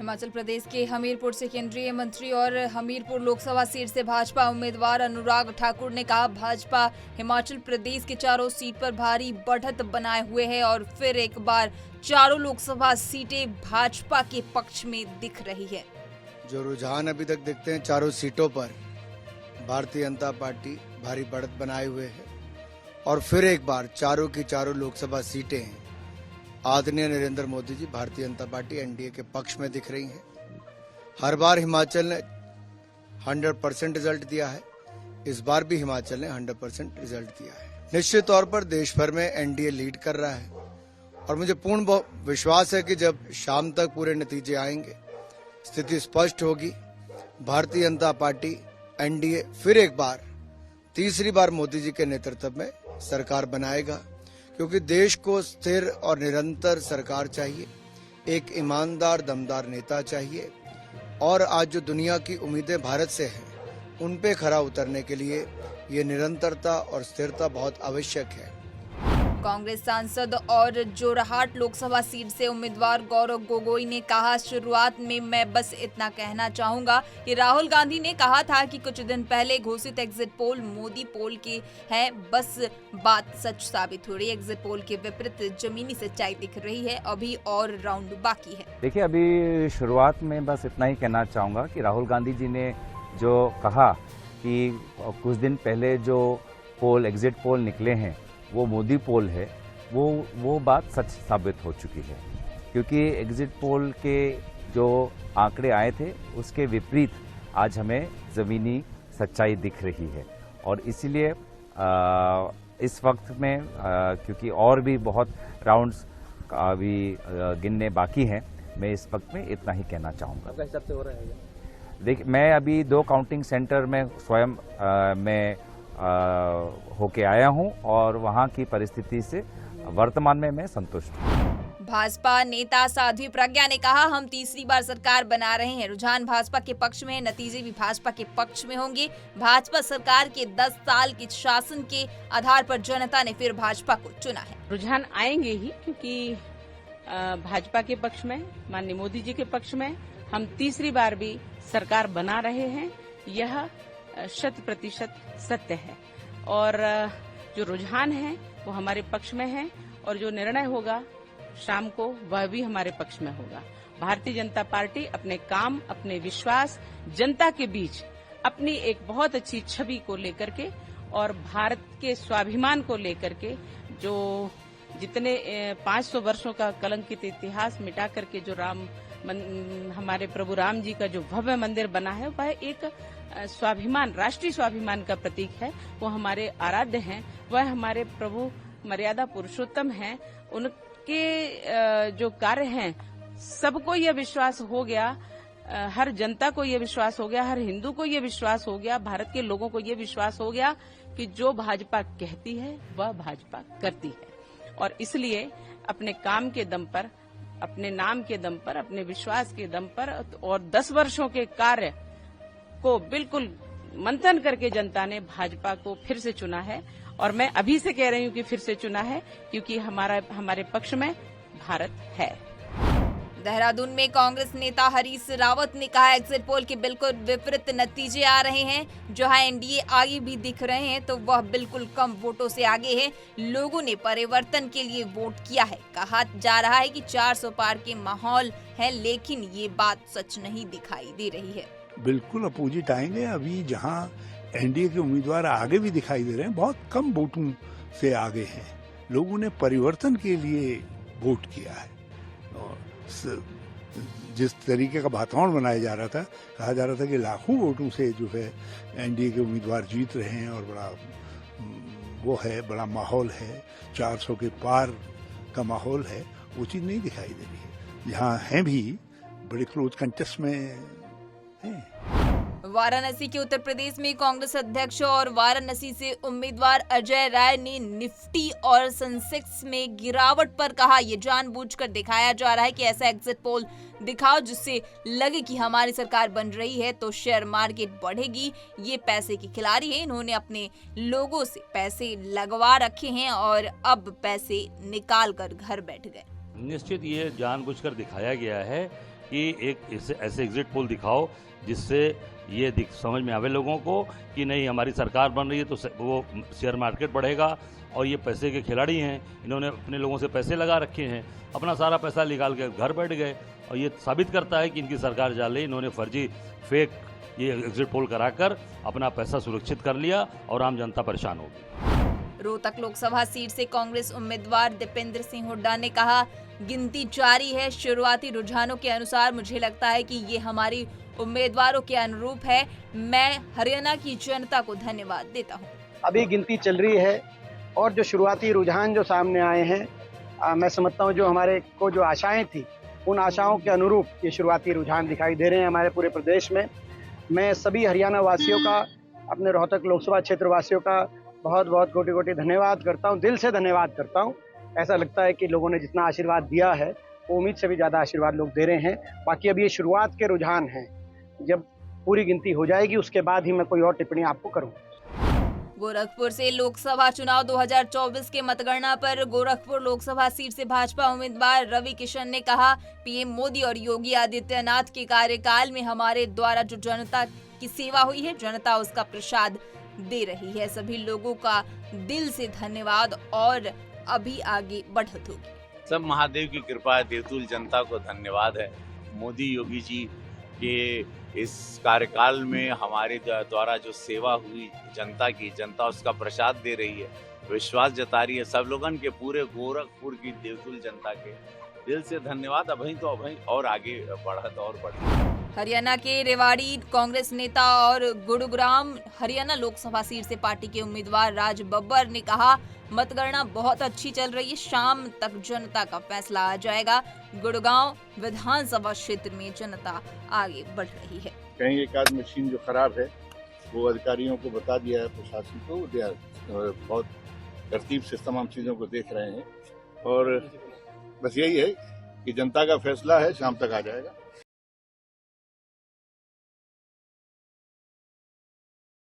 हिमाचल प्रदेश के हमीरपुर से केंद्रीय मंत्री और हमीरपुर लोकसभा सीट से भाजपा उम्मीदवार अनुराग ठाकुर ने कहा, भाजपा हिमाचल प्रदेश के चारों सीट पर भारी बढ़त बनाए हुए है और फिर एक बार चारों लोकसभा सीटें भाजपा के पक्ष में दिख रही है। जो रुझान अभी तक देखते हैं, चारों सीटों पर भारतीय जनता पार्टी भारी बढ़त बनाए हुए है और फिर एक बार चारों की चारों लोकसभा सीटें आदरणीय नरेंद्र मोदी जी भारतीय जनता पार्टी एनडीए के पक्ष में दिख रही हैं। हर बार हिमाचल ने 100% रिजल्ट दिया है, इस बार भी हिमाचल ने 100% रिजल्ट दिया है। निश्चित तौर पर देश भर में एनडीए लीड कर रहा है और मुझे पूर्ण विश्वास है कि जब शाम तक पूरे नतीजे आएंगे, स्थिति स्पष्ट होगी। भारतीय जनता पार्टी एनडीए फिर एक बार तीसरी बार मोदी जी के नेतृत्व में सरकार बनाएगा, क्योंकि देश को स्थिर और निरंतर सरकार चाहिए, एक ईमानदार दमदार नेता चाहिए और आज जो दुनिया की उम्मीदें भारत से हैं उन पे खरा उतरने के लिए ये निरंतरता और स्थिरता बहुत आवश्यक है। कांग्रेस सांसद और जोरहाट लोकसभा सीट से उम्मीदवार गौरव गोगोई ने कहा, शुरुआत में मैं बस इतना कहना चाहूंगा कि राहुल गांधी ने कहा था कि कुछ दिन पहले घोषित एग्जिट पोल मोदी पोल के हैं, बस बात सच साबित हो रही है। एग्जिट पोल के विपरीत जमीनी सच्चाई दिख रही है, अभी और राउंड बाकी है। देखिए, अभी शुरुआत में बस इतना ही कहना चाहूंगा कि राहुल गांधी जी ने जो कहा कि कुछ दिन पहले जो पोल एग्जिट पोल निकले हैं वो मोदी पोल है, वो बात सच साबित हो चुकी है, क्योंकि एग्जिट पोल के जो आंकड़े आए थे उसके विपरीत आज हमें ज़मीनी सच्चाई दिख रही है। और इसीलिए इस वक्त में क्योंकि और भी बहुत राउंड्स अभी गिनने बाकी हैं, मैं इस वक्त में इतना ही कहना चाहूँगा। आपका हिसाब से हो रहा है? देखिए, मैं अभी 2 काउंटिंग सेंटर में स्वयं मैं होके आया हूं और वहां की परिस्थिति से वर्तमान में मैं संतुष्ट हूं। भाजपा नेता साध्वी प्रज्ञा ने कहा, हम तीसरी बार सरकार बना रहे हैं। रुझान भाजपा के पक्ष में है, नतीजे भी भाजपा के पक्ष में होंगे। भाजपा सरकार के 10 साल के शासन के आधार पर जनता ने फिर भाजपा को चुना है। रुझान आएंगे ही, क्योंकि भाजपा के पक्ष में, माननीय मोदी जी के पक्ष में हम तीसरी बार भी सरकार बना रहे हैं, यह 100% सत्य है। और जो रुझान है वो हमारे पक्ष में है और जो निर्णय होगा शाम को वह भी हमारे पक्ष में होगा। भारतीय जनता पार्टी अपने काम, अपने विश्वास जनता के बीच अपनी एक बहुत अच्छी छवि को लेकर के और भारत के स्वाभिमान को लेकर के, जो जितने 500 वर्षों का कलंकित इतिहास मिटा करके जो हमारे प्रभु राम जी का जो भव्य मंदिर बना है, वह एक स्वाभिमान, राष्ट्रीय स्वाभिमान का प्रतीक है। वो हमारे आराध्य हैं, वह हमारे प्रभु मर्यादा पुरुषोत्तम हैं। उनके जो कार्य हैं, सबको यह विश्वास हो गया, हर जनता को यह विश्वास हो गया, हर हिंदू को यह विश्वास हो गया, भारत के लोगों को यह विश्वास हो गया कि जो भाजपा कहती है वह भाजपा करती है। और इसलिए अपने काम के दम पर, अपने नाम के दम पर, अपने विश्वास के दम पर और 10 वर्षों के कार्य को बिल्कुल मंथन करके जनता ने भाजपा को फिर से चुना है। और मैं अभी से कह रही हूँ कि फिर से चुना है, क्योंकि हमारे पक्ष में भारत है। देहरादून में कांग्रेस नेता हरीश रावत ने कहा, एग्जिट पोल के बिल्कुल विपरीत नतीजे आ रहे हैं। जहां एनडीए आगे भी दिख रहे हैं तो वह बिल्कुल कम वोटों से आगे है। लोगों ने परिवर्तन के लिए वोट किया है। कहा जा रहा है कि 400 पार के माहौल है, लेकिन ये बात सच नहीं दिखाई दे रही है। बिल्कुल अपोजिट आएंगे। अभी जहां एनडीए के उम्मीदवार आगे भी दिखाई दे रहे हैं, बहुत कम वोटों से आगे हैं। लोगों ने परिवर्तन के लिए वोट किया है। जिस तरीके का वातावरण बनाया जा रहा था, कहा जा रहा था कि लाखों वोटों से जो है एनडीए के उम्मीदवार जीत रहे हैं और बड़ा वो है, बड़ा माहौल है, 400 के पार का माहौल है, वो चीज नहीं दिखाई दे रही है। यहाँ हैं भी बड़े क्लोज कंटेस्ट में हैं। वाराणसी के उत्तर प्रदेश में कांग्रेस अध्यक्ष और वाराणसी से उम्मीदवार अजय राय ने निफ्टी और सेंसेक्स में गिरावट पर कहा, यह जानबूझकर दिखाया जा रहा है कि ऐसा एग्जिट पोल दिखाओ जिससे लगे कि हमारी सरकार बन रही है तो शेयर मार्केट बढ़ेगी। ये पैसे के खिलाड़ी हैं, इन्होंने अपने लोगों से पैसे लगवा रखे हैं और अब पैसे निकाल कर घर बैठ गए। निश्चित ये जानबूझकर दिखाया गया है कि एक ऐसे एग्जिट पोल दिखाओ जिससे ये समझ में आवे लोगों को कि नहीं हमारी सरकार बन रही है तो वो शेयर मार्केट बढ़ेगा और ये पैसे के खिलाड़ी हैं, इन्होंने अपने लोगों से पैसे लगा रखे हैं, अपना सारा पैसा निकाल के घर बैठ गए और ये साबित करता है कि इनकी सरकार जाले, इन्होंने फर्जी फेक ये एग्जिट पोल कराकर अपना पैसा सुरक्षित कर लिया और आम जनता परेशान होगी। रोहतक लोकसभा सीट से कांग्रेस उम्मीदवार दीपेंद्र सिंह हुड्डा ने कहा, गिनती जारी है, शुरुआती रुझानों के अनुसार मुझे लगता है कि ये हमारी उम्मीदवारों के अनुरूप है। मैं हरियाणा की जनता को धन्यवाद देता हूँ। अभी गिनती चल रही है और जो शुरुआती रुझान जो सामने आए हैं, मैं समझता हूँ जो हमारे को जो आशाएं थी उन आशाओं के अनुरूप ये शुरुआती रुझान दिखाई दे रहे हैं हमारे पूरे प्रदेश में। मैं सभी हरियाणा वासियों का, अपने रोहतक लोकसभा क्षेत्र वासियों का बहुत बहुत कोटि कोटि धन्यवाद करता हूँ, दिल से धन्यवाद करता हूँ। ऐसा लगता है कि लोगों ने जितना आशीर्वाद दिया है वो उम्मीद से भी ज़्यादा आशीर्वाद लोग दे रहे हैं। बाकी अभी ये शुरुआत के रुझान हैं, जब पूरी गिनती हो जाएगी उसके बाद ही मैं कोई और टिप्पणी आपको करूँ। गोरखपुर से लोकसभा चुनाव 2024 के मतगणना पर गोरखपुर लोकसभा सीट से भाजपा उम्मीदवार रवि किशन ने कहा, पीएम मोदी और योगी आदित्यनाथ के कार्यकाल में हमारे द्वारा जो जनता की सेवा हुई है, जनता उसका प्रसाद दे रही है। सभी लोगों का दिल से धन्यवाद और अभी आगे बढ़त होगी। सब महादेव की कृपा है, देवतुल जनता को धन्यवाद है। मोदी योगी जी के इस कार्यकाल में हमारे द्वारा जो सेवा हुई जनता की, जनता उसका प्रसाद दे रही है, विश्वास जता रही है। सब लोगन के पूरे गोरखपुर की देवतुल जनता के दिल से धन्यवाद। अभी तो अभी और आगे बढ़त और बढ़ी। हरियाणा के रेवाड़ी कांग्रेस नेता और गुरुग्राम हरियाणा लोकसभा सीट से पार्टी के उम्मीदवार राज बब्बर ने कहा, मतगणना बहुत अच्छी चल रही है, शाम तक जनता का फैसला आ जाएगा। गुड़गांव विधानसभा क्षेत्र में जनता आगे बढ़ रही है। कहीं एक आध मशीन जो खराब है वो अधिकारियों को बता दिया है, प्रशासन को, बहुत तरतीब से तमाम चीजों को देख रहे हैं और बस यही है कि जनता का फैसला है, शाम तक आ जाएगा।